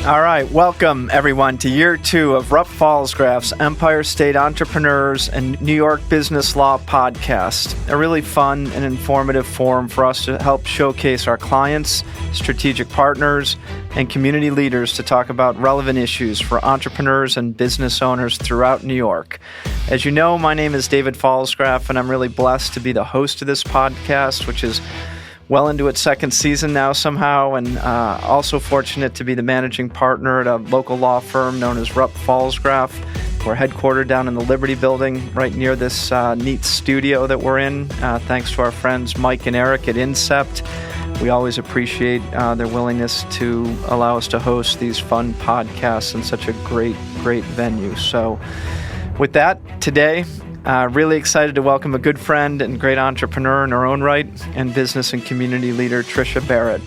All right, welcome everyone to year 2 of Rupp Falsgraff's Empire State Entrepreneurs and New York Business Law podcast, a really fun and informative forum for us to help showcase our clients, strategic partners, and community leaders to talk about relevant issues for entrepreneurs and business owners throughout New York. As you know, my name is David Falsgraff, and I'm really blessed to be the host of this podcast, which is well into its second season now somehow, and also fortunate to be the managing partner at a local law firm known as Rupp Falsgraff. We're headquartered down in the Liberty Building right near this neat studio that we're in, thanks to our friends Mike and Eric at Incept. We always appreciate their willingness to allow us to host these fun podcasts in such a great venue. So with that, today, really excited to welcome a good friend and great entrepreneur in her own right and business and community leader, Tricia Barrett.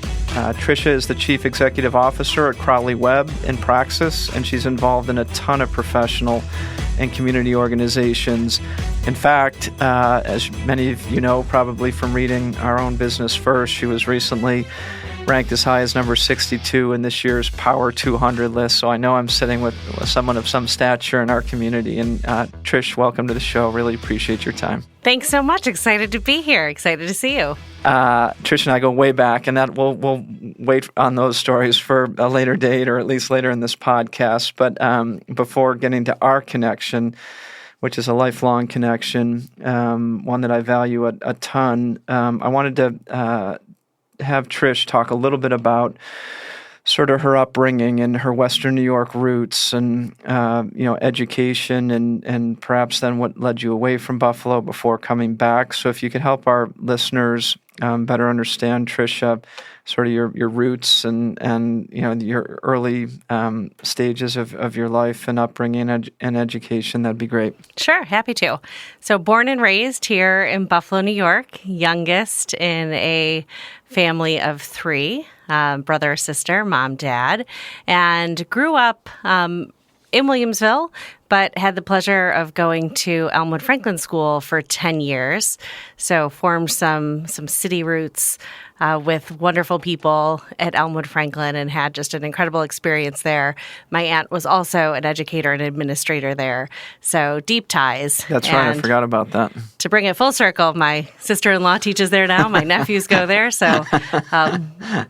Tricia is the Chief Executive Officer at Crowley Webb in Praxis, and she's involved in a ton of professional and community organizations. In fact, as many of you know, probably from reading our own Business First, she was recently ranked as high as number 62 in this year's Power 200 list. So I know I'm sitting with someone of some stature in our community. And Trish, welcome to the show. Really appreciate your time. Thanks so much. Excited to be here. Excited to see you. Trish and I go way back, and that we'll wait on those stories for a later date, or at least later in this podcast. But before getting to our connection, which is a lifelong connection, one that I value a ton, I wanted to have Trish talk a little bit about sort of her upbringing and her Western New York roots and, education and perhaps then what led you away from Buffalo before coming back. So if you could help our listeners better understand, Tricia, sort of your roots and your early stages of your life and upbringing and education, that'd be great. Sure, happy to. So born and raised here in Buffalo, New York, youngest in a family of 3, brother, sister, mom, dad, and grew up in Williamsville, but had the pleasure of going to Elmwood Franklin School for 10 years. So formed some city roots with wonderful people at Elmwood Franklin and had just an incredible experience there. My aunt was also an educator and administrator there, so deep ties. That's right, I forgot about that. To bring it full circle, my sister-in-law teaches there now. My nephews go there, so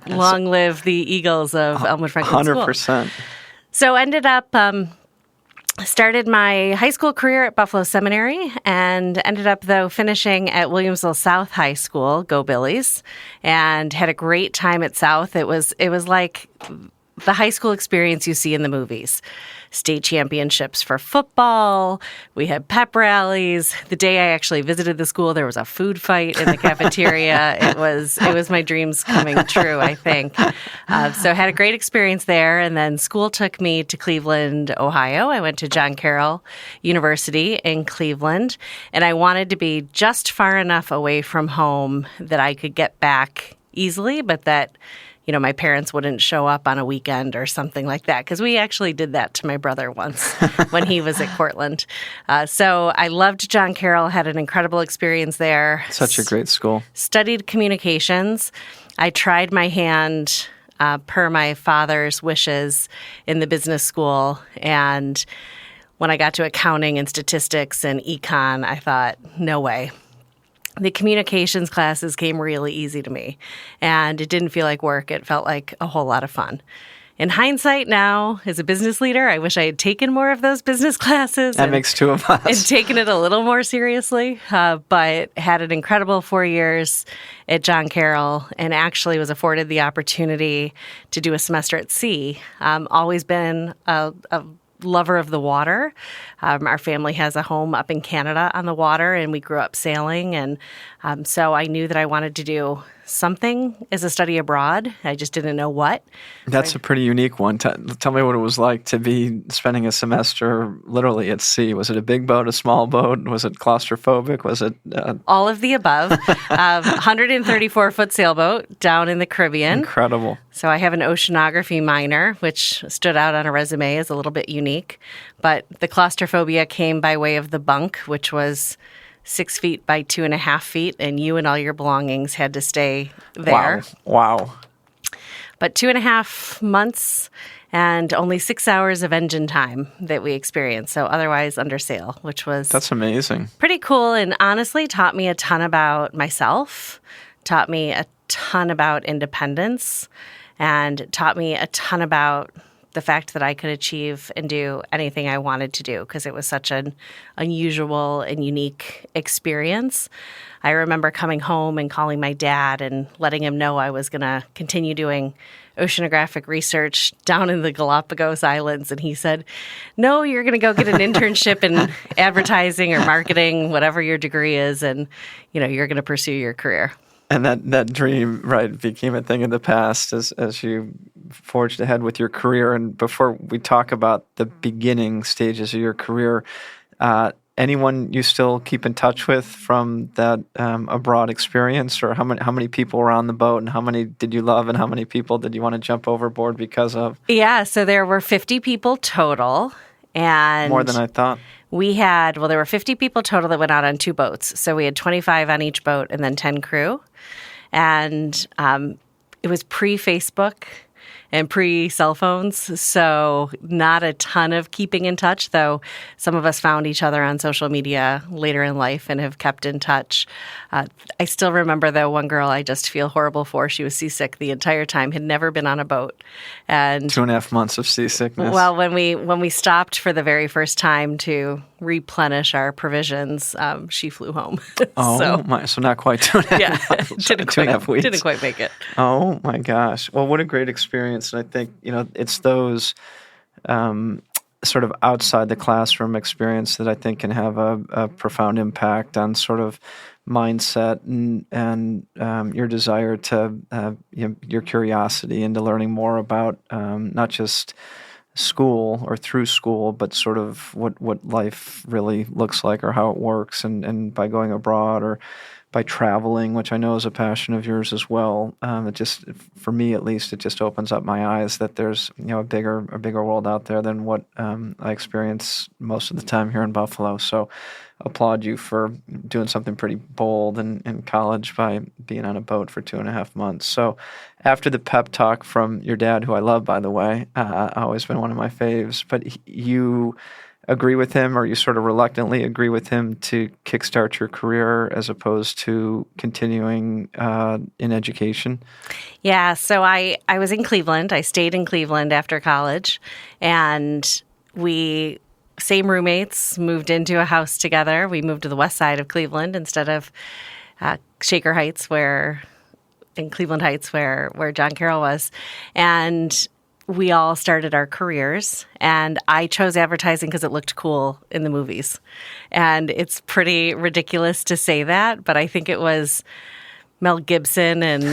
long live the Eagles of Elmwood Franklin 100%. School. So ended up started my high school career at Buffalo Seminary and ended up, though, finishing at Williamsville South High School, go Billies, and had a great time at South. It was like the high school experience you see in the movies. State championships for football. We had pep rallies. The day I actually visited the school, there was a food fight in the cafeteria. It was my dreams coming true, I think. So I had a great experience there. And then school took me to Cleveland, Ohio. I went to John Carroll University in Cleveland. And I wanted to be just far enough away from home that I could get back easily, but that my parents wouldn't show up on a weekend or something like that, because we actually did that to my brother once when he was at Cortland. So I loved John Carroll, had an incredible experience there. Such a great school. Studied communications. I tried my hand per my father's wishes in the business school, and when I got to accounting and statistics and econ, I thought, no way. The communications classes came really easy to me, and it didn't feel like work. It felt like a whole lot of fun. In hindsight now, as a business leader, I wish I had taken more of those business classes. That makes 2 of us. And taken it a little more seriously, but had an incredible 4 years at John Carroll and actually was afforded the opportunity to do a semester at sea. Always been a lover of the water. Our family has a home up in Canada on the water, and we grew up sailing. And so I knew that I wanted to do something as a study abroad. I just didn't know what. That's a pretty unique one. Tell me what it was like to be spending a semester literally at sea. Was it a big boat, a small boat? Was it claustrophobic? Was it... All of the above. 134-foot sailboat down in the Caribbean. Incredible. So I have an oceanography minor, which stood out on a resume as a little bit unique. But the claustrophobia came by way of the bunk, which was 6 feet by 2.5 feet, and you and all your belongings had to stay there. Wow. but 2.5 months and only 6 hours of engine time that we experienced. So otherwise under sail, which was that's amazing, pretty cool, and honestly taught me a ton about myself, taught me a ton about independence, and taught me a ton about the fact that I could achieve and do anything I wanted to do, because it was such an unusual and unique experience. I remember coming home and calling my dad and letting him know I was going to continue doing oceanographic research down in the Galapagos Islands. And he said, no, you're going to go get an internship in advertising or marketing, whatever your degree is, and you're going to pursue your career. And that dream, right, became a thing in the past as you forged ahead with your career. And before we talk about the beginning stages of your career, anyone you still keep in touch with from that abroad experience, or how many people were on the boat, and how many did you love, and how many people did you want to jump overboard because of? Yeah, so there were 50 people total, and more than I thought. There were 50 people total that went out on 2 boats. So we had 25 on each boat and then 10 crew. And it was pre-Facebook and pre-cell phones, so not a ton of keeping in touch, though some of us found each other on social media later in life and have kept in touch. I still remember, though, one girl I just feel horrible for. She was seasick the entire time, had never been on a boat. And 2.5 months of seasickness. Well, when we stopped for the very first time to replenish our provisions, she flew home. So not quite 2.5 months. Didn't 2.5 weeks. Didn't quite make it. Oh, my gosh. Well, what a great experience. And I think, it's those sort of outside the classroom experience that I think can have a profound impact on sort of mindset and your desire to, your curiosity into learning more about not just school or through school, but sort of what life really looks like or how it works. And by going abroad or by traveling, which I know is a passion of yours as well, it just, for me at least, it just opens up my eyes that there's a bigger world out there than what I experience most of the time here in Buffalo. So, applaud you for doing something pretty bold in college by being on a boat for 2.5 months. So, after the pep talk from your dad, who I love, by the way, always been one of my faves, but you agree with him, or you sort of reluctantly agree with him to kickstart your career as opposed to continuing in education? Yeah, so I was in Cleveland. I stayed in Cleveland after college, and same roommates, moved into a house together. We moved to the west side of Cleveland instead of Shaker Heights, in Cleveland Heights, where John Carroll was. And we all started our careers, and I chose advertising because it looked cool in the movies. And it's pretty ridiculous to say that, but I think it was Mel Gibson and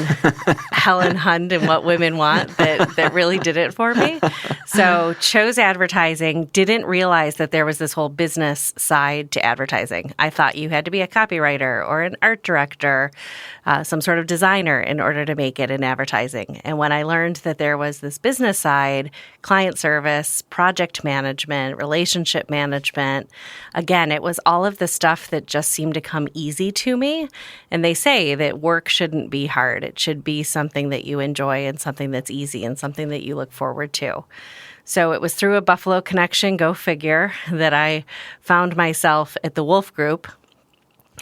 Helen Hunt and What Women Want that really did it for me. So chose advertising, didn't realize that there was this whole business side to advertising. I thought you had to be a copywriter or an art director, some sort of designer in order to make it in advertising. And when I learned that there was this business side, client service, project management, relationship management, again, it was all of the stuff that just seemed to come easy to me. And they say that work shouldn't be hard. It should be something that you enjoy and something that's easy and something that you look forward to. So it was through a Buffalo connection, go figure, that I found myself at the Wolf Group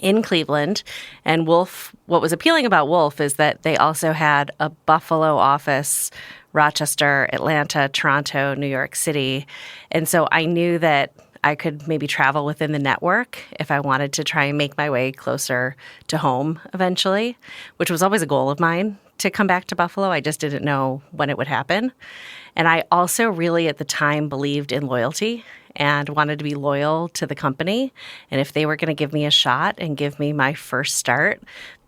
in Cleveland. And Wolf, what was appealing about Wolf is that they also had a Buffalo office, Rochester, Atlanta, Toronto, New York City. And so I knew that I could maybe travel within the network if I wanted to try and make my way closer to home eventually, which was always a goal of mine to come back to Buffalo. I just didn't know when it would happen. And I also really at the time believed in loyalty and wanted to be loyal to the company. And if they were going to give me a shot and give me my first start,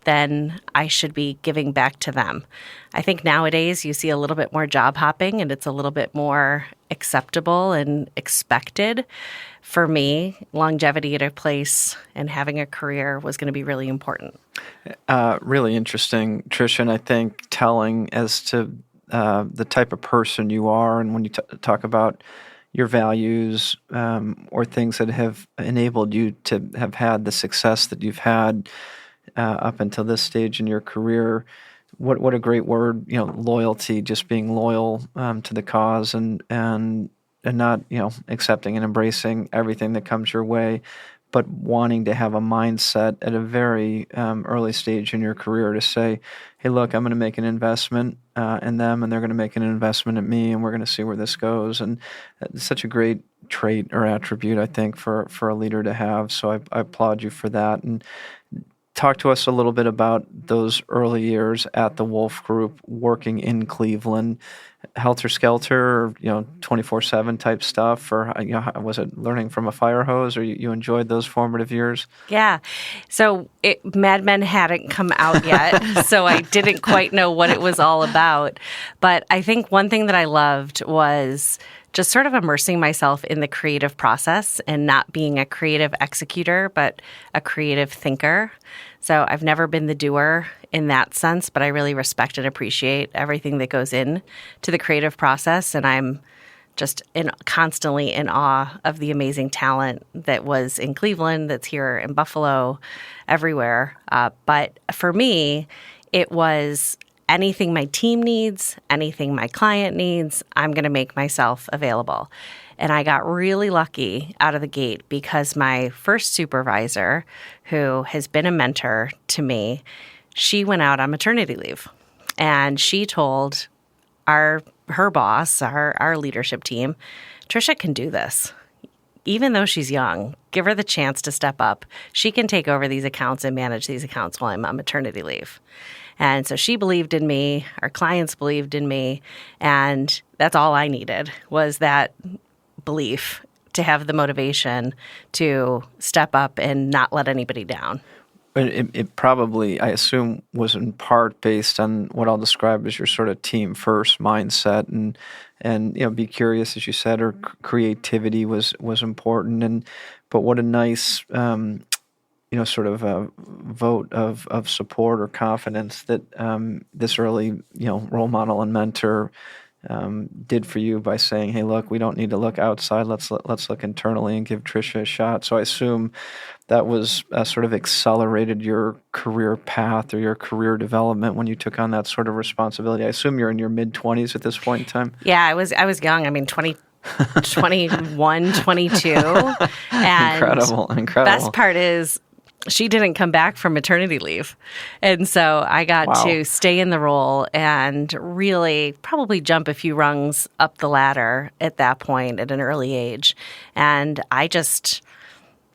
then I should be giving back to them. I think nowadays you see a little bit more job hopping and it's a little bit more acceptable and expected. For me, longevity at a place and having a career was going to be really important. Really interesting, Tricia, and I think telling as to the type of person you are, and when you talk about your values or things that have enabled you to have had the success that you've had up until this stage in your career, What a great word, loyalty, just being loyal to the cause and not, accepting and embracing everything that comes your way, but wanting to have a mindset at a very early stage in your career to say, hey, look, I'm going to make an investment in them, and they're going to make an investment in me, and we're going to see where this goes. And it's such a great trait or attribute, I think, for a leader to have. So I applaud you for that. And talk to us a little bit about those early years at the Wolf Group, working in Cleveland, helter skelter, 24/7 type stuff, or was it learning from a fire hose, or you enjoyed those formative years? Yeah. So Mad Men hadn't come out yet, so I didn't quite know what it was all about. But I think one thing that I loved was just sort of immersing myself in the creative process and not being a creative executor, but a creative thinker. So I've never been the doer in that sense, but I really respect and appreciate everything that goes in to the creative process. And I'm just constantly in awe of the amazing talent that was in Cleveland, that's here in Buffalo, everywhere. But for me, it was anything my team needs, anything my client needs, I'm going to make myself available. And I got really lucky out of the gate because my first supervisor, who has been a mentor to me, she went out on maternity leave. And she told her boss, our leadership team, Tricia can do this. Even though she's young, give her the chance to step up. She can take over these accounts and manage these accounts while I'm on maternity leave. And so she believed in me, our clients believed in me, and that's all I needed was that belief to have the motivation to step up and not let anybody down. It probably, I assume, was in part based on what I'll describe as your sort of team first mindset, and be curious, as you said, or creativity was important. But what a nice sort of a vote of support or confidence that this early role model and mentor did for you by saying, hey, look, we don't need to look outside. Let's look internally and give Tricia a shot. So I assume that was sort of accelerated your career path or your career development when you took on that sort of responsibility. I assume you're in your mid-20s at this point in time? Yeah, I was young. I mean, 21, 22. And incredible. Best part is she didn't come back from maternity leave. And so I got to stay in the role and really probably jump a few rungs up the ladder at that point at an early age. And I just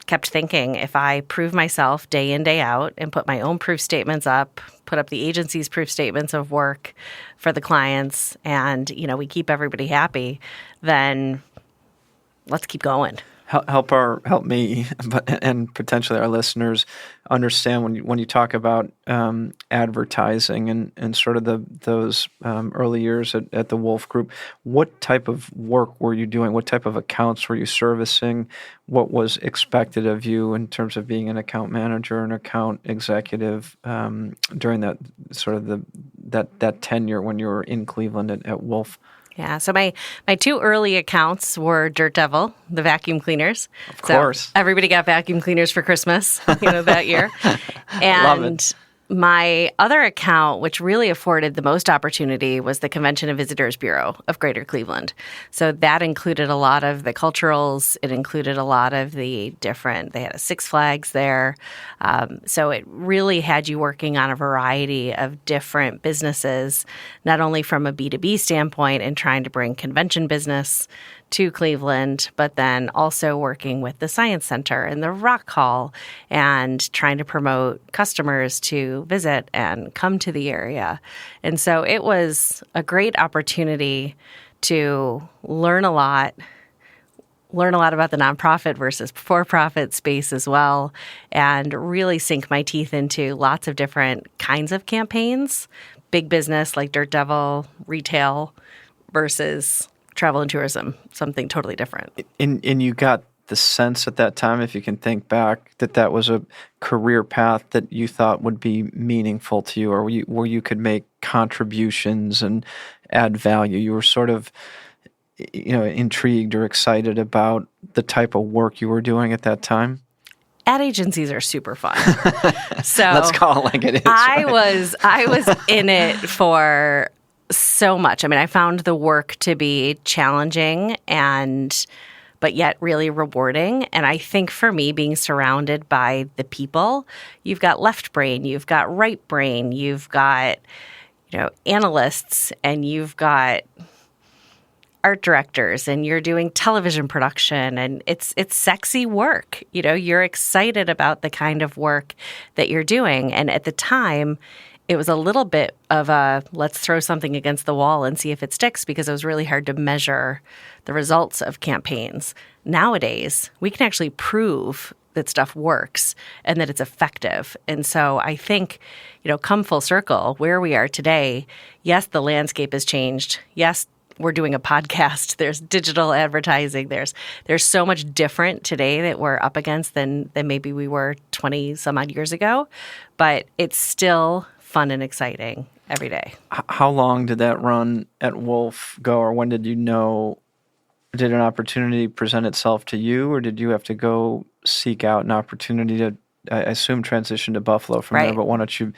kept thinking, if I prove myself day in, day out and put my own proof statements up, put up the agency's proof statements of work for the clients, and, we keep everybody happy, then let's keep going. Help me, and potentially our listeners understand when you talk about advertising and sort of those early years at the Wolf Group. What type of work were you doing? What type of accounts were you servicing? What was expected of you in terms of being an account manager, an account executive during that sort of that tenure when you were in Cleveland at Wolf? Yeah, so my two early accounts were Dirt Devil, the vacuum cleaners. Of course. So everybody got vacuum cleaners for Christmas, that year. And love it. My other account, which really afforded the most opportunity, was the Convention and Visitors Bureau of Greater Cleveland. So that included a lot of the culturals. It included a lot of the different, they had a Six Flags there. So it really had you working on a variety of different businesses, not only from a B2B standpoint and trying to bring convention business to Cleveland, but then also working with the Science Center and the Rock Hall and trying to promote customers to visit and come to the area. And so it was a great opportunity to learn a lot about the nonprofit versus for-profit space as well, and really sink my teeth into lots of different kinds of campaigns, big business like Dirt Devil, retail versus travel and tourism, something totally different. And you got the sense at that time, if you can think back, that was a career path that you thought would be meaningful to you, or where you could make contributions and add value. You were sort of, intrigued or excited about the type of work you were doing at that time? ad agencies are super fun. So let's call it like it is. I was in it for so much. I mean, I found the work to be challenging but yet really rewarding. And I think for me, being surrounded by the people, you've got left brain, you've got right brain, you've got, analysts, and you've got art directors, and you're doing television production, and it's sexy work. You're excited about the kind of work that you're doing. And at the time, it was a little bit of a let's throw something against the wall and see if it sticks, because it was really hard to measure the results of campaigns. Nowadays, we can actually prove that stuff works and that it's effective. And so I think, come full circle, where we are today, yes, the landscape has changed. Yes, we're doing a podcast. There's digital advertising. There's so much different today that we're up against than maybe we were 20 some odd years ago. But it's still fun and exciting every day. How long did that run at Wolf go, or when did you know? Did an opportunity present itself to you, or did you have to go seek out an opportunity to, I assume, transition to Buffalo from there? But why don't you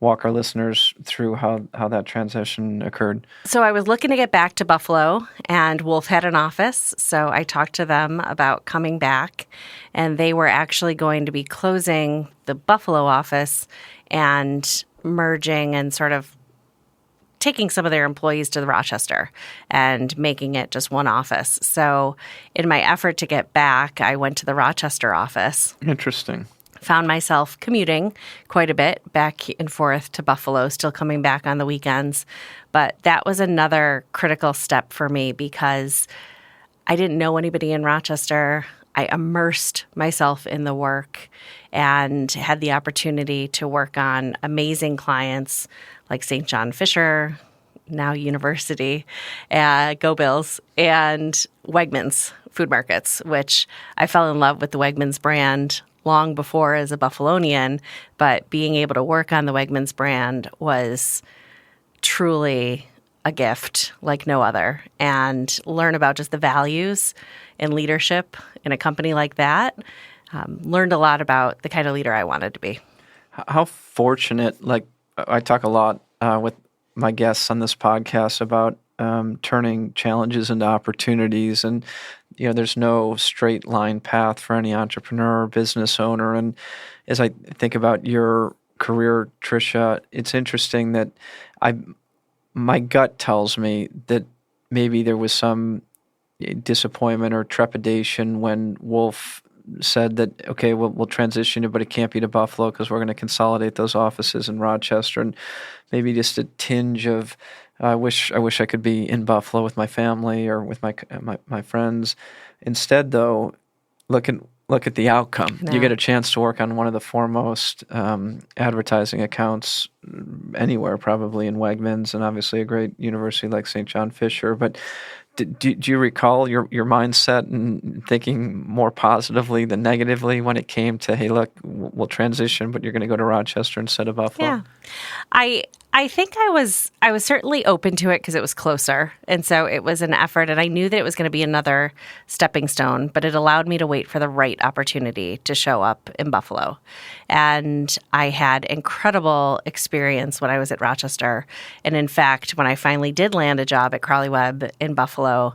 walk our listeners through how that transition occurred? So I was looking to get back to Buffalo, and Wolf had an office. So I talked to them about coming back, and they were actually going to be closing the Buffalo office and merging and sort of taking some of their employees to the Rochester and making it just one office. So in my effort to get back, I went to the Rochester office. Interesting. Found myself commuting quite a bit back and forth to Buffalo, still coming back on the weekends. But that was another critical step for me because I didn't know anybody in Rochester. I immersed myself in the work and had the opportunity to work on amazing clients like St. John Fisher, now University, Go Bills, and Wegmans food markets, which I fell in love with the Wegmans brand long before as a Buffalonian, but being able to work on the Wegmans brand was truly a gift like no other, and learn about just the values and leadership in a company like that. Learned a lot about the kind of leader I wanted to be. How fortunate, I talk a lot with my guests on this podcast about turning challenges into opportunities, and there's no straight line path for any entrepreneur or business owner. And as I think about your career, Tricia, it's interesting that my gut tells me that maybe there was some disappointment or trepidation when Wolf said that, okay, we'll transition you, but it can't be to Buffalo because we're going to consolidate those offices in Rochester, and maybe just a tinge of, I wish I could be in Buffalo with my family or with my friends. Instead, though, look at the outcome. No. You get a chance to work on one of the foremost advertising accounts anywhere, probably in Wegmans, and obviously a great university like St. John Fisher. But do you recall your mindset and thinking more positively than negatively when it came to, hey, look, we'll transition, but you're going to go to Rochester instead of Buffalo? Yeah, I think I was certainly open to it because it was closer, and so it was an effort, and I knew that it was going to be another stepping stone, but it allowed me to wait for the right opportunity to show up in Buffalo. And I had incredible experience when I was at Rochester, and in fact, when I finally did land a job at Crowley Webb in Buffalo,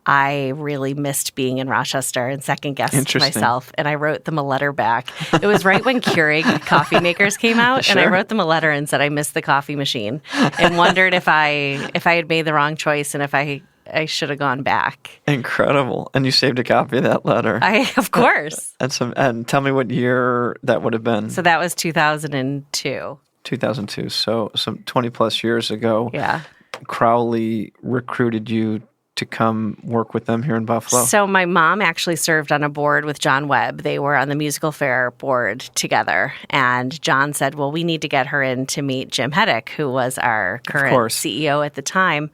I really missed being in Rochester and second-guessed myself, and I wrote them a letter back. It was right when Keurig coffee makers came out, Sure. And I wrote them a letter and said I missed the coffee machine and wondered if I had made the wrong choice and if I should have gone back. Incredible. And you saved a copy of that letter. Of course. And tell me what year that would have been. So that was 2002. 2002, so some 20-plus years ago. Yeah. Crowley recruited you to come work with them here in Buffalo? So my mom actually served on a board with John Webb. They were on the musical fair board together. And John said, well, we need to get her in to meet Jim Heddick, who was our current CEO at the time.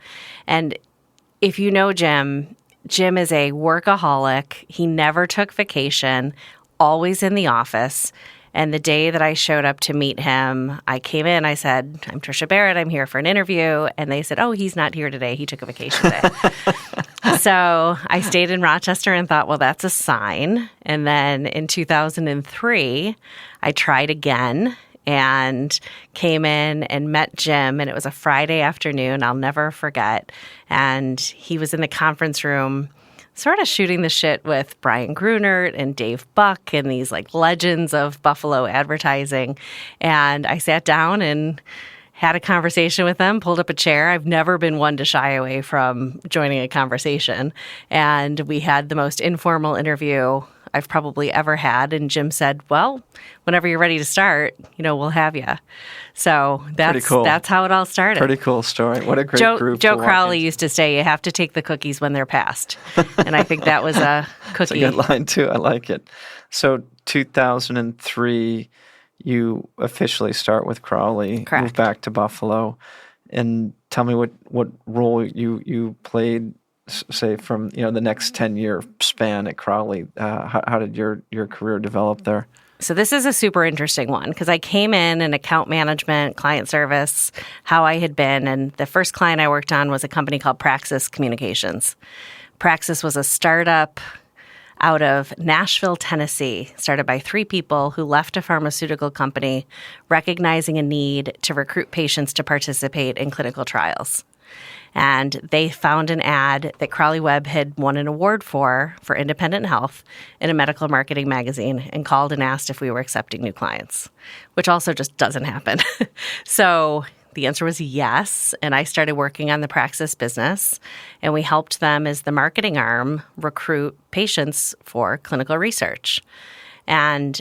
And if you know Jim is a workaholic. He never took vacation, always in the office. And the day that I showed up to meet him, I came in, I said, I'm Tricia Barrett, I'm here for an interview. And they said, oh, he's not here today. He took a vacation day. So I stayed in Rochester and thought, well, that's a sign. And then in 2003, I tried again and came in and met Jim, and it was a Friday afternoon I'll never forget. And he was in the conference room sort of shooting the shit with Brian Grunert and Dave Buck and these like legends of Buffalo advertising. And I sat down and had a conversation with them, pulled up a chair. I've never been one to shy away from joining a conversation. And we had the most informal interview I've probably ever had. And Jim said, well, whenever you're ready to start, we'll have you. So that's cool. That's how it all started. Pretty cool story. What a great group. Joe Crowley used to say, you have to take the cookies when they're passed. And I think that was a cookie. That's a good line, too. I like it. So 2003, you officially start with Crowley. Correct. Move back to Buffalo. And tell me what role you played, say, from the next 10-year span at Crowley. How did your career develop there? So this is a super interesting one because I came in account management, client service, how I had been. And the first client I worked on was a company called Praxis Communications. Praxis was a startup out of Nashville, Tennessee, started by 3 people who left a pharmaceutical company recognizing a need to recruit patients to participate in clinical trials. And they found an ad that Crowley Webb had won an award for independent health in a medical marketing magazine and called and asked if we were accepting new clients, which also just doesn't happen. So the answer was yes, and I started working on the Praxis business, and we helped them as the marketing arm recruit patients for clinical research. And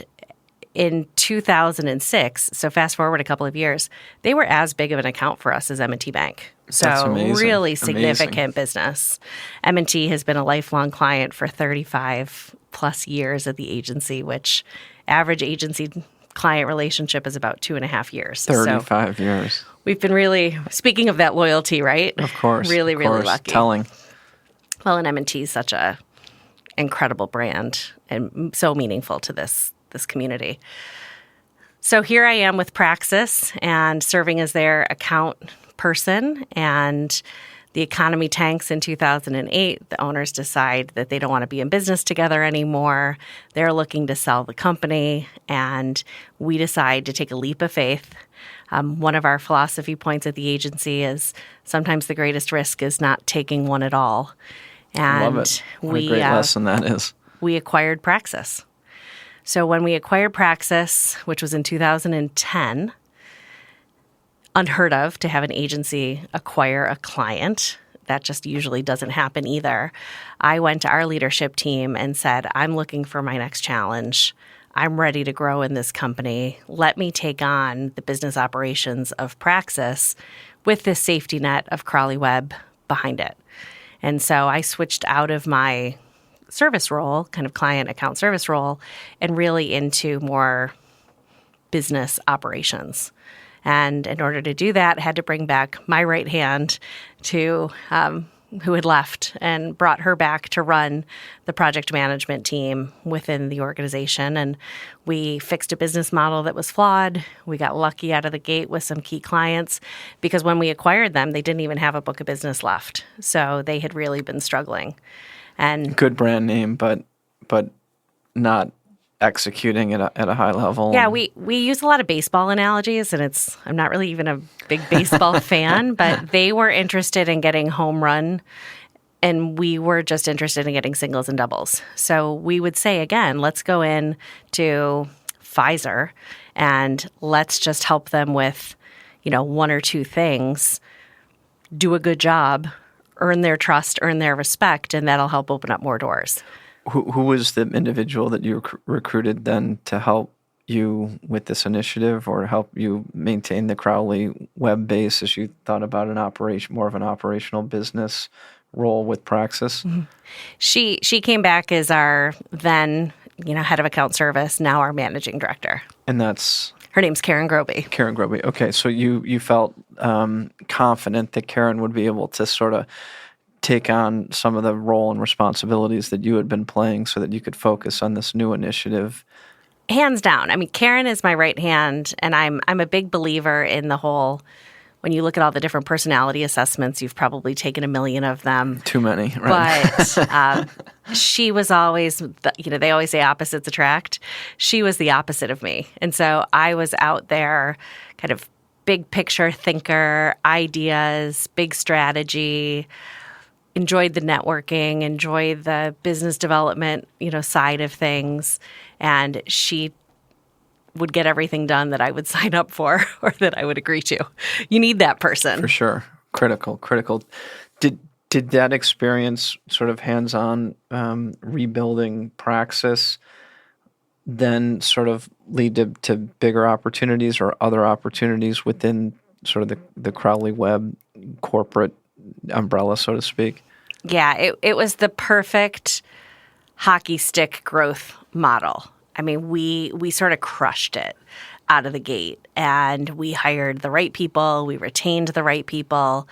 in 2006, so fast forward a couple of years, they were as big of an account for us as M&T Bank. So that's amazing. Really significant business. M&T has been a lifelong client for 35 plus years at the agency, which average agency client relationship is about 2.5 years. 35 years. We've been really, speaking of that loyalty, right? Of course. Really lucky. Telling. Well, and M&T is such a incredible brand and so meaningful to this community. So here I am with Praxis and serving as their account person, and the economy tanks in 2008. The owners decide that they don't want to be in business together anymore. They're looking to sell the company, and we decide to take a leap of faith. One of our philosophy points at the agency is sometimes the greatest risk is not taking one at all. And love it. What a great lesson that is. We acquired Praxis. So when we acquired Praxis, which was in 2010, unheard of to have an agency acquire a client. That just usually doesn't happen either. I went to our leadership team and said, I'm looking for my next challenge. I'm ready to grow in this company. Let me take on the business operations of Praxis with this safety net of Crowley Webb behind it. And so I switched out of my service role, kind of client account service role, and really into more business operations. And in order to do that, I had to bring back my right hand to who had left and brought her back to run the project management team within the organization. And we fixed a business model that was flawed. We got lucky out of the gate with some key clients because when we acquired them, they didn't even have a book of business left. So they had really been struggling. And good brand name, but not executing at a high level. Yeah, we use a lot of baseball analogies, and I'm not really even a big baseball fan, but they were interested in getting home run, and we were just interested in getting singles and doubles. So we would say, again, let's go in to Pfizer, and let's just help them with, 1 or 2 things, do a good job, earn their trust, earn their respect, and that'll help open up more doors. Who was the individual that you recruited then to help you with this initiative or help you maintain the Crowley Webb base as you thought about more of an operational business role with Praxis? Mm-hmm. She came back as our then, head of account service, now our managing director. And that's? Her name's Karen Groby. Karen Groby. Okay, so you felt confident that Karen would be able to sort of take on some of the role and responsibilities that you had been playing so that you could focus on this new initiative? Hands down. I mean, Karen is my right hand, and I'm a big believer in the whole when you look at all the different personality assessments, you've probably taken a million of them. Too many, right? But she was always, they always say opposites attract. She was the opposite of me. And so I was out there kind of big picture thinker, ideas, big strategy, enjoyed the networking, enjoyed the business development, side of things. And she would get everything done that I would sign up for or that I would agree to. You need that person. For sure. Critical. Did that experience, sort of hands-on rebuilding Praxis, then sort of lead to bigger opportunities or other opportunities within sort of the Crowley Webb corporate umbrella, so to speak? Yeah, it was the perfect hockey stick growth model. I mean, we sort of crushed it out of the gate, and we hired the right people. We retained the right people.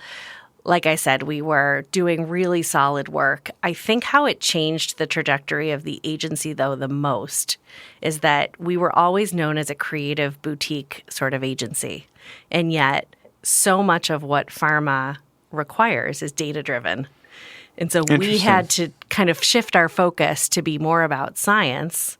Like I said, we were doing really solid work. I think how it changed the trajectory of the agency, though, the most is that we were always known as a creative boutique sort of agency. And yet so much of what pharma requires is data-driven. And so we had to kind of shift our focus to be more about science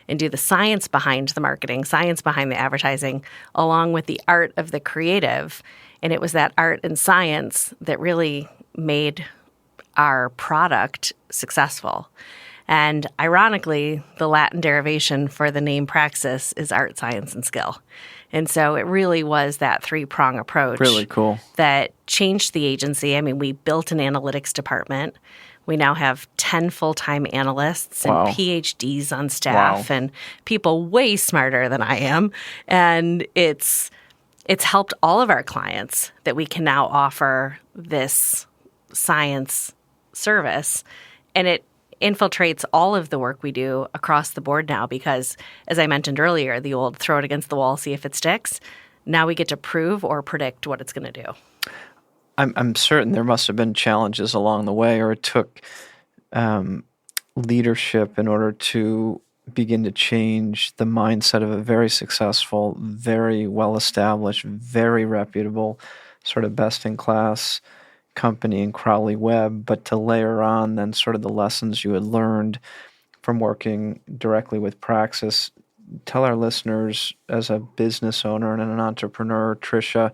and do the science behind the marketing, science behind the advertising, along with the art of the creative. And it was that art and science that really made our product successful. And ironically, the Latin derivation for the name Praxis is art, science, and skill. And so it really was that three-prong approach. Really cool. That changed the agency. I mean, we built an analytics department. We now have 10 full-time analysts and PhDs on staff and people way smarter than I am. And it's helped all of our clients that we can now offer this science service. And it infiltrates all of the work we do across the board now because, as I mentioned earlier, the old throw it against the wall, see if it sticks. Now we get to prove or predict what it's going to do. I'm certain there must have been challenges along the way, or it took leadership in order to begin to change the mindset of a very successful, very well-established, very reputable, sort of best-in-class company in Crowley Webb, but to layer on then sort of the lessons you had learned from working directly with Praxis. Tell our listeners, as a business owner and an entrepreneur, Tricia,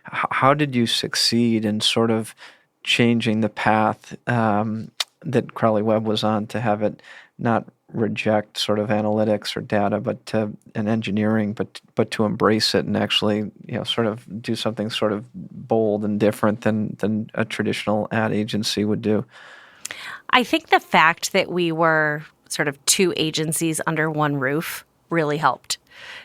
how did you succeed in sort of changing the path that Crowley Webb was on to have it not reject sort of analytics or data, and engineering, but to embrace it and actually, sort of do something sort of bold and different than a traditional ad agency would do? I think the fact that we were sort of two agencies under one roof really helped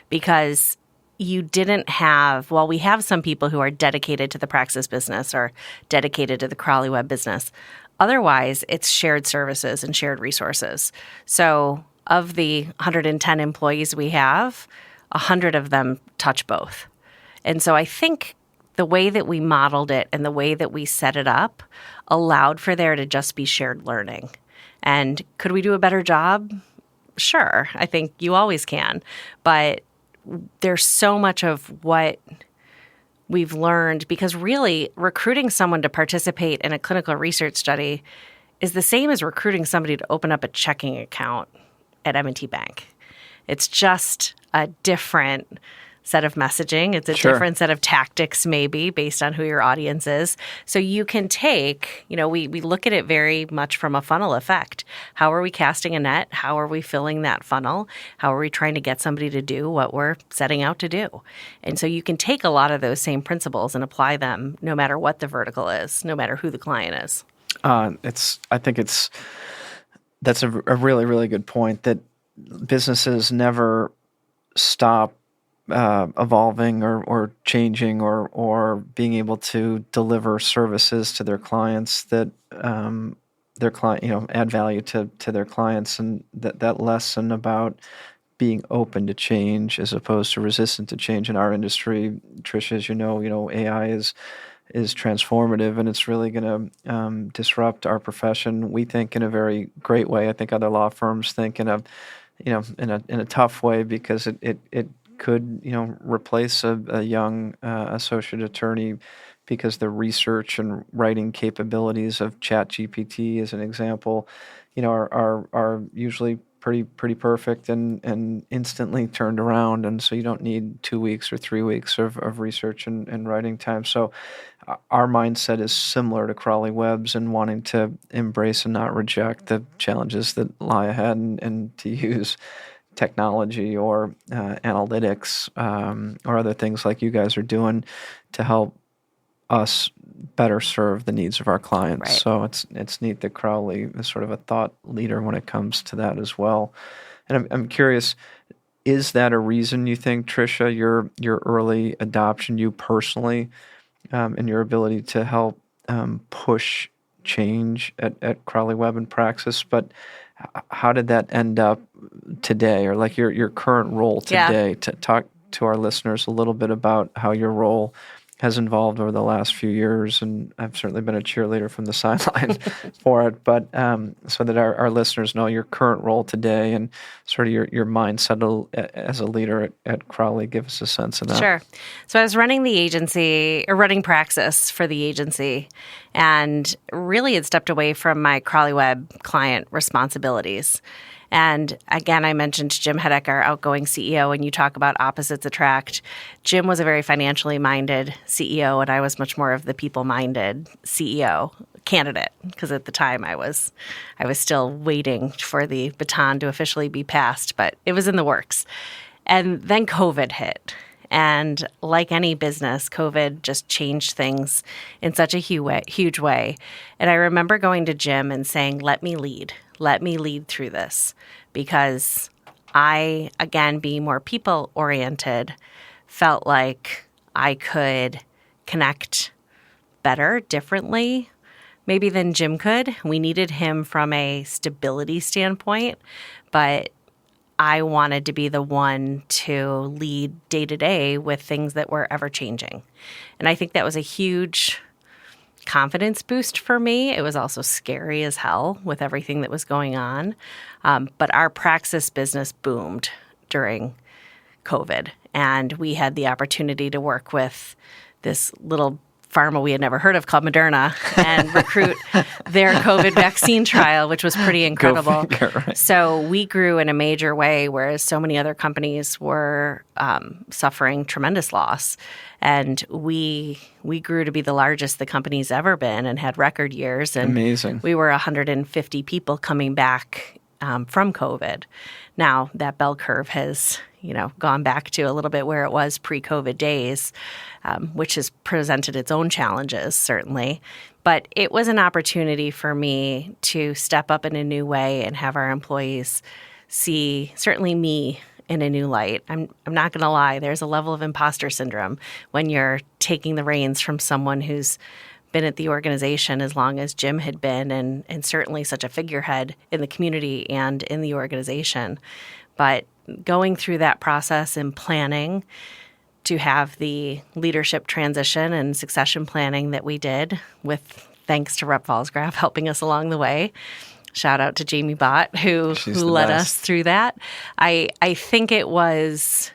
because you didn't have, we have some people who are dedicated to the Praxis business or dedicated to the Crowley Webb business. Otherwise, it's shared services and shared resources. So of the 110 employees we have, 100 of them touch both. And so I think the way that we modeled it and the way that we set it up allowed for there to just be shared learning. And could we do a better job? Sure. I think you always can. But there's so much of what we've learned because really recruiting someone to participate in a clinical research study is the same as recruiting somebody to open up a checking account at M&T Bank. It's just a different set of messaging. It's a different set of tactics maybe based on who your audience is. So you can take, we look at it very much from a funnel effect. How are we casting a net? How are we filling that funnel? How are we trying to get somebody to do what we're setting out to do? And so you can take a lot of those same principles and apply them no matter what the vertical is, no matter who the client is. That's a really, really good point that businesses never stop evolving or changing or being able to deliver services to their clients that their client add value to their clients, and that lesson about being open to change as opposed to resistant to change in our industry, Tricia, as you know, AI is transformative and it's really going to disrupt our profession. We think in a very great way. I think other law firms think in a tough way because it could, replace a young associate attorney because the research and writing capabilities of ChatGPT, as an example, are usually pretty perfect and instantly turned around. And so you don't need 2 weeks or 3 weeks of research and writing time. So our mindset is similar to Crowley Webb's in wanting to embrace and not reject the challenges that lie ahead and to use technology or analytics or other things like you guys are doing to help us better serve the needs of our clients. Right. So it's neat that Crowley is sort of a thought leader when it comes to that as well. And I'm curious, is that a reason you think, Tricia, your early adoption, you personally, and your ability to help push change at Crowley Webb and Praxis? But how did that end up today, or like your current role today? To talk to our listeners a little bit about how your role has evolved over the last few years, and I've certainly been a cheerleader from the sideline for it, but so that our listeners know your current role today and sort of your mindset as a leader at Crowley. Give us a sense of that. Sure. So I was running the agency, or running Praxis for the agency, and really had stepped away from my Crowley Webb client responsibilities. And again, I mentioned Jim Hedek, our outgoing CEO, and you talk about opposites attract. Jim was a very financially minded CEO, and I was much more of the people-minded CEO candidate, because at the time I was still waiting for the baton to officially be passed, but it was in the works. And then COVID hit. And like any business, COVID just changed things in such a huge way. And I remember going to Jim and saying, let me lead through this, because I, again, being more people-oriented, felt like I could connect better, differently, maybe than Jim could. We needed him from a stability standpoint, but I wanted to be the one to lead day to day with things that were ever changing. And I think that was a huge confidence boost for me. It was also scary as hell with everything that was going on. But our Praxis business boomed during COVID. And we had the opportunity to work with this little pharma we had never heard of called Moderna and recruit their COVID vaccine trial, which was pretty incredible. Right. So we grew in a major way, whereas so many other companies were suffering tremendous loss. And we grew to be the largest the company's ever been and had record years. And amazing. We were 150 people coming back from COVID. Now that bell curve has gone back to a little bit where it was pre-COVID days, which has presented its own challenges, certainly. But it was an opportunity for me to step up in a new way and have our employees see, certainly me, in a new light. I'm not going to lie, there's a level of imposter syndrome when you're taking the reins from someone who's been at the organization as long as Jim had been, and certainly such a figurehead in the community and in the organization. But going through that process and planning to have the leadership transition and succession planning that we did, with thanks to Rep. Falsgraf helping us along the way. Shout out to Jamie Bott, who led us through that. I think it was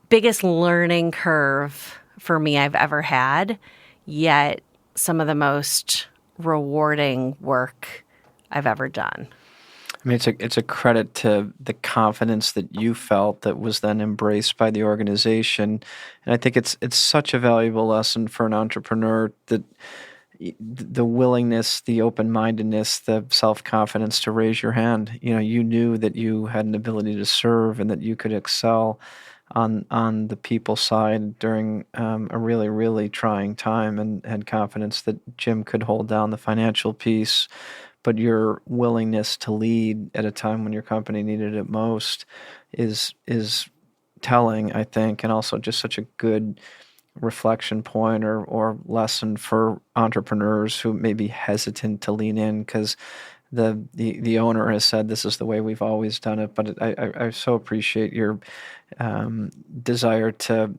biggest learning curve for me I've ever had, yet some of the most rewarding work I've ever done. I mean, it's a credit to the confidence that you felt that was then embraced by the organization, and I think it's such a valuable lesson for an entrepreneur, that the willingness, the open-mindedness, the self-confidence to raise your hand. You knew that you had an ability to serve and that you could excel on the people side during a really, really trying time, and had confidence that Jim could hold down the financial piece. But your willingness to lead at a time when your company needed it most is telling, I think, and also just such a good reflection point or lesson for entrepreneurs who may be hesitant to lean in because the owner has said this is the way we've always done it. But I so appreciate your desire to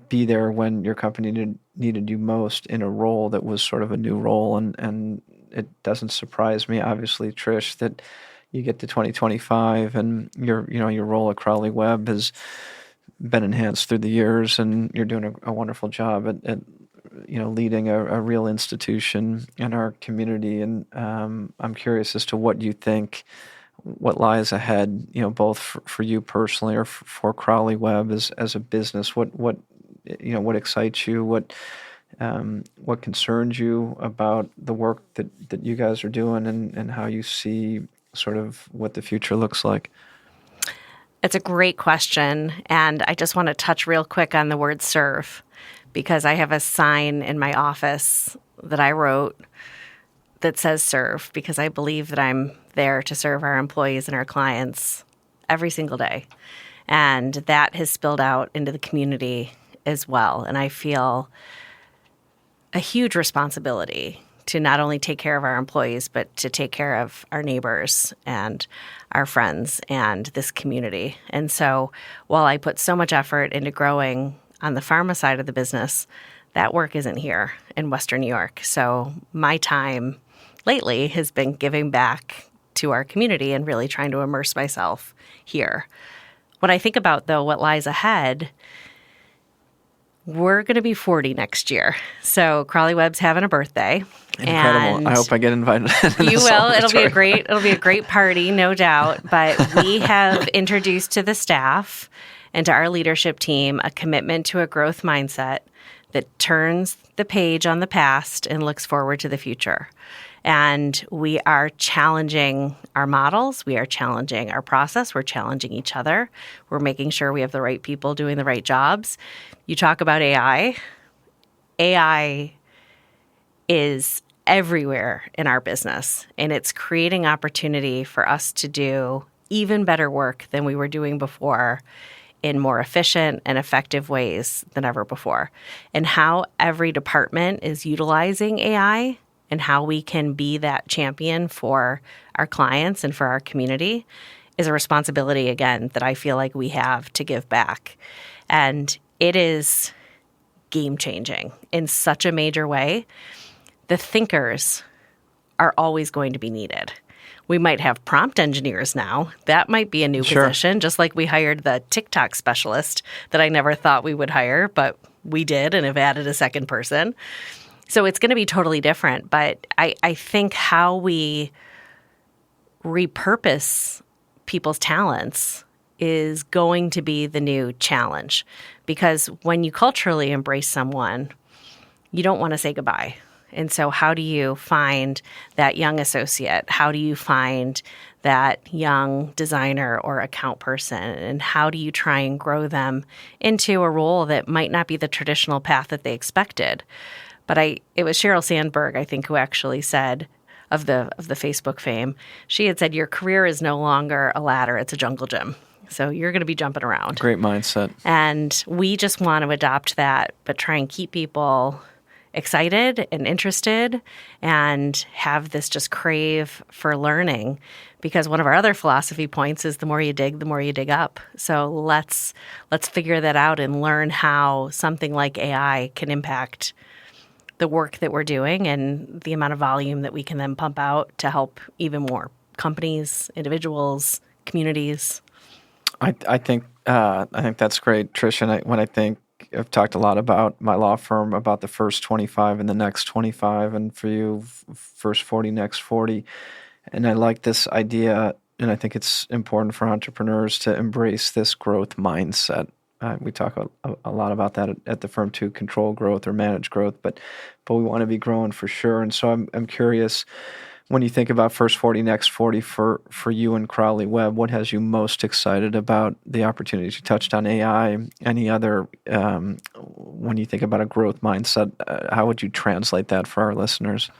be there when your company needed you most in a role that was sort of a new role, and it doesn't surprise me, obviously, Trish, that you get to 2025 and your role at Crowley Webb has been enhanced through the years, and you're doing a wonderful job at leading a real institution in our community. And I'm curious as to what you think, what lies ahead, both for you personally or for Crowley Webb as a business. What excites you? What concerns you about the work that you guys are doing, and how you see sort of what the future looks like? It's a great question, and I just want to touch real quick on the word serve, because I have a sign in my office that I wrote that says serve, because I believe that I'm there to serve our employees and our clients every single day. And that has spilled out into the community as well. And I feel a huge responsibility to not only take care of our employees, but to take care of our neighbors and our friends and this community. And so while I put so much effort into growing on the pharma side of the business, that work isn't here in Western New York. So my time lately has been giving back to our community and really trying to immerse myself here. When I think about, though, what lies ahead, we're going to be 40 next year. So Crowley Webb's having a birthday. Incredible. And I hope I get invited. You will. It'll be a great party, no doubt. But we have introduced to the staff and to our leadership team a commitment to a growth mindset that turns the page on the past and looks forward to the future. And we are challenging our models. We are challenging our process. We're challenging each other. We're making sure we have the right people doing the right jobs. You talk about AI. AI is everywhere in our business, and it's creating opportunity for us to do even better work than we were doing before in more efficient and effective ways than ever before. And how every department is utilizing AI and how we can be that champion for our clients and for our community is a responsibility, again, that I feel like we have to give back. And it is game-changing in such a major way. The thinkers are always going to be needed. We might have prompt engineers now. That might be a new position, just like we hired the TikTok specialist that I never thought we would hire, but we did and have added a second person. So it's going to be totally different. But I think how we repurpose people's talents is going to be the new challenge. Because when you culturally embrace someone, you don't want to say goodbye. And so how do you find that young associate? How do you find that young designer or account person? And how do you try and grow them into a role that might not be the traditional path that they expected? But it was Sheryl Sandberg, I think, who actually said, of the Facebook fame, she had said, your career is no longer a ladder, it's a jungle gym. So you're going to be jumping around. Great mindset. And we just want to adopt that, but try and keep people excited and interested and have this just crave for learning, because one of our other philosophy points is the more you dig up. So let's figure that out and learn how something like AI can impact the work that we're doing and the amount of volume that we can then pump out to help even more companies, individuals, communities. I think that's great, Tricia. And I've talked a lot about my law firm, about the first 25 and the next 25, and for you, first 40, next 40. And I like this idea, and I think it's important for entrepreneurs to embrace this growth mindset. We talk a lot about that at the firm too, control growth or manage growth, but we want to be growing for sure. And so I'm curious, when you think about first 40, next 40 for you and Crowley Webb, what has you most excited about the opportunities? You touched on AI. Any other, when you think about a growth mindset, how would you translate that for our listeners?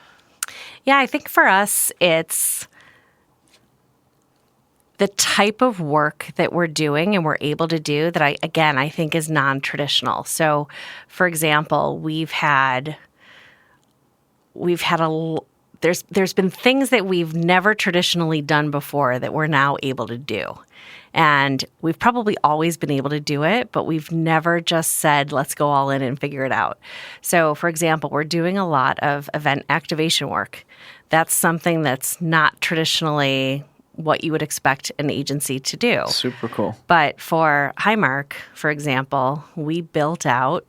Yeah, I think for us, it's the type of work that we're doing and we're able to do that I think is non-traditional. So, for example, there's been things that we've never traditionally done before that we're now able to do. And we've probably always been able to do it, but we've never just said, let's go all in and figure it out. So, for example, we're doing a lot of event activation work. That's something that's not traditionally what you would expect an agency to do. Super cool. But for Highmark, for example, we built out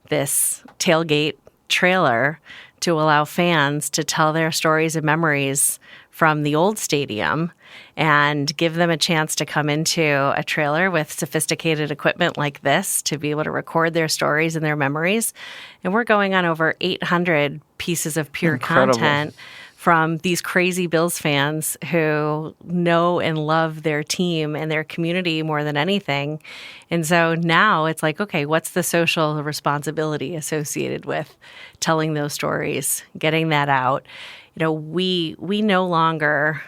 this tailgate trailer to allow fans to tell their stories and memories from the old stadium and give them a chance to come into a trailer with sophisticated equipment like this to be able to record their stories and their memories. And we're going on over 800 pieces of pure content from these crazy Bills fans who know and love their team and their community more than anything. And so now it's like, okay, what's the social responsibility associated with telling those stories, getting that out? We no longer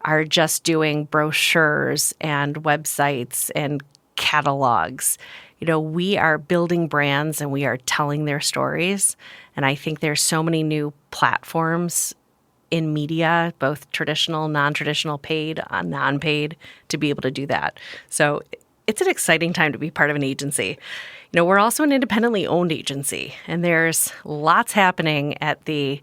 are just doing brochures and websites and catalogs. We are building brands and we are telling their stories. And I think there's so many new platforms in media, both traditional, non-traditional, paid, non-paid, to be able to do that. So it's an exciting time to be part of an agency. We're also an independently owned agency, and there's lots happening at the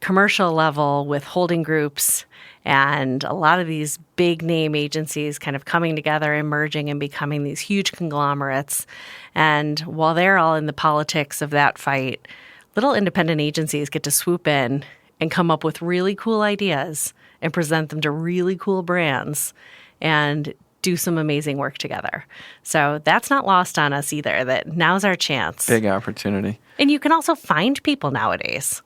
commercial level with holding groups and a lot of these big name agencies kind of coming together and merging and becoming these huge conglomerates. And while they're all in the politics of that fight, little independent agencies get to swoop in and come up with really cool ideas and present them to really cool brands and do some amazing work together. So that's not lost on us either, that now's our chance. Big opportunity. And you can also find people nowadays.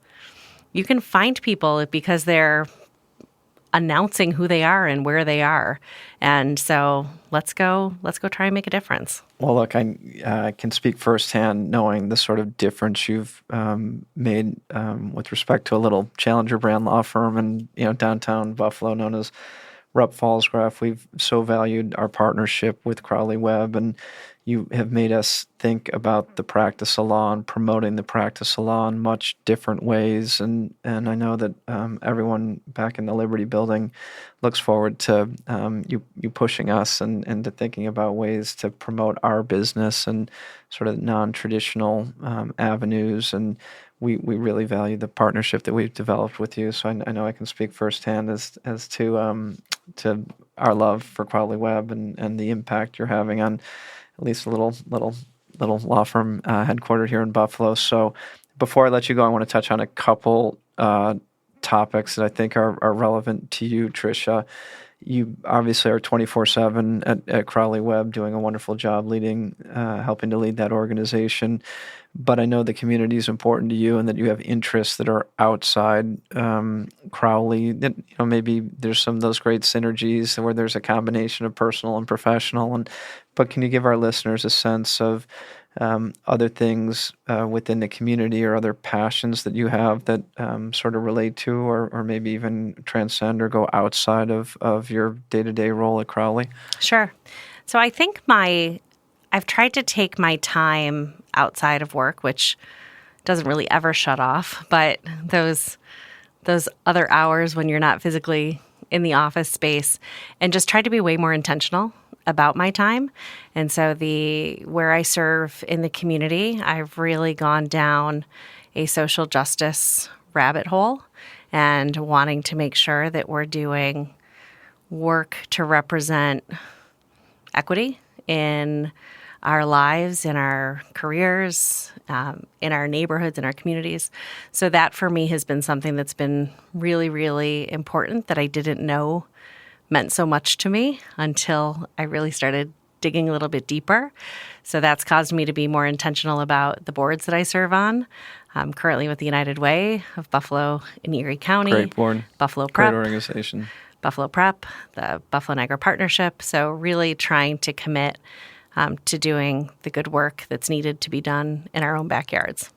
You can find people because they're announcing who they are and where they are. And so let's go try and make a difference. Well, look, I can speak firsthand knowing the sort of difference you've made with respect to a little challenger brand law firm in downtown Buffalo known as Rupp Fallsgraf. We've so valued our partnership with Crowley Webb, and you have made us think about the practice of law and promoting the practice of law in much different ways. And I know that everyone back in the Liberty Building looks forward to you pushing us and to thinking about ways to promote our business and sort of non-traditional avenues. And we really value the partnership that we've developed with you. So I know I can speak firsthand as to our love for Crowley Webb and the impact you're having on at least a little law firm headquartered here in Buffalo. So before I let you go, I want to touch on a couple topics that I think are relevant to you, Tricia. You obviously are 24/7 at Crowley Webb, doing a wonderful job helping to lead that organization. But I know the community is important to you and that you have interests that are outside Crowley. That maybe there's some of those great synergies where there's a combination of personal and professional. But can you give our listeners a sense of other things within the community or other passions that you have that sort of relate to or maybe even transcend or go outside of your day-to-day role at Crowley? Sure. So I think I've tried to take my time outside of work, which doesn't really ever shut off, but those other hours when you're not physically in the office space, and just try to be way more intentional about my time. And so where I serve in the community, I've really gone down a social justice rabbit hole and wanting to make sure that we're doing work to represent equity in our lives, in our careers, in our neighborhoods, in our communities. So that for me has been something that's been really, really important that I didn't know meant so much to me until I really started digging a little bit deeper. So that's caused me to be more intentional about the boards that I serve on. I'm currently with the United Way of Buffalo and Erie County. Great board. Buffalo Prep. Great organization. Buffalo Prep, the Buffalo Niagara Partnership. So really trying to commit to doing the good work that's needed to be done in our own backyards.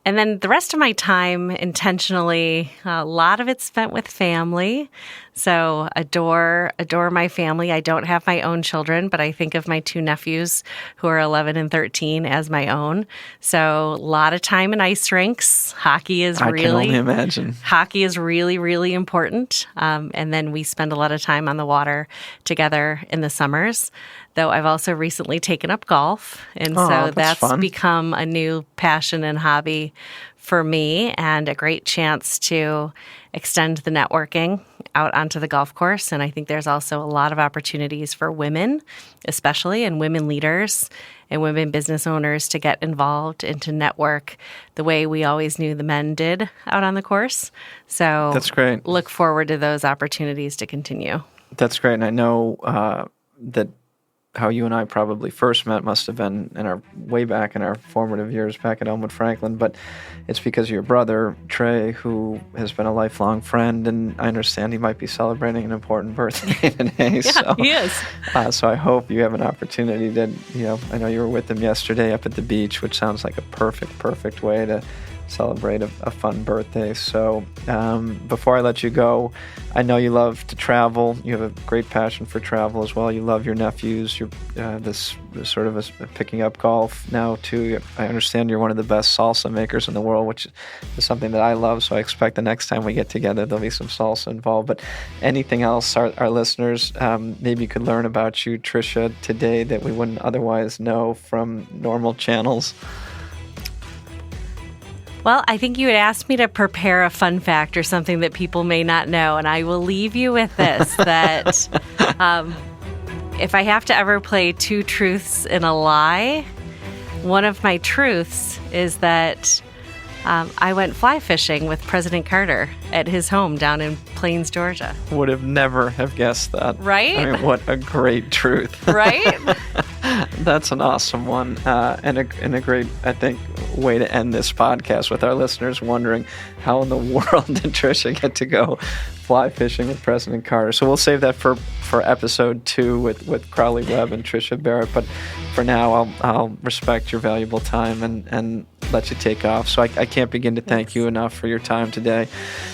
And then the rest of my time, intentionally, a lot of it's spent with family. So adore my family. I don't have my own children, but I think of my two nephews who are 11 and 13 as my own. So a lot of time in ice rinks. Hockey is I can only imagine. Hockey is really, really important. And then we spend a lot of time on the water together in the summers. Though I've also recently taken up golf. And so that's fun. become a new passion and hobby for me and a great chance to extend the networking out onto the golf course. And I think there's also a lot of opportunities for women, especially, and women leaders and women business owners to get involved and to network the way we always knew the men did out on the course. So that's great. Look forward to those opportunities to continue. That's great. And I know that how you and I probably first met must have been way back in our formative years back at Elmwood Franklin, but it's because of your brother, Trey, who has been a lifelong friend, and I understand he might be celebrating an important birthday today. Yeah, he is. So I hope you have an opportunity to, I know you were with him yesterday up at the beach, which sounds like a perfect way to celebrate a fun birthday. So before I let you go, I know you love to travel. You have a great passion for travel as well. You love your nephews. You're this sort of picking up golf now too. I understand you're one of the best salsa makers in the world, which is something that I love. So I expect the next time we get together, there'll be some salsa involved. But anything else our listeners maybe could learn about you, Tricia, today that we wouldn't otherwise know from normal channels? Well, I think you had asked me to prepare a fun fact or something that people may not know, and I will leave you with this, that if I have to ever play two truths and a lie, one of my truths is that I went fly fishing with President Carter at his home down in Plains, Georgia. Would have never have guessed that. Right? I mean, what a great truth. Right? That's an awesome one, and a great, I think, way to end this podcast with our listeners wondering how in the world did Tricia get to go fly fishing with President Carter. So we'll save that for episode 2 with Crowley Webb and Tricia Barrett. But for now, I'll respect your valuable time and let you take off. So I can't begin to thank you enough for your time today,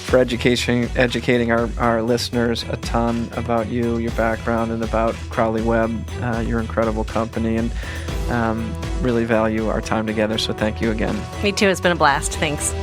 for educating our listeners a ton about you, your background, and about Crowley Webb, your incredible company, and really value our time together. So thank you again. Me too. It's been a blast. Thanks.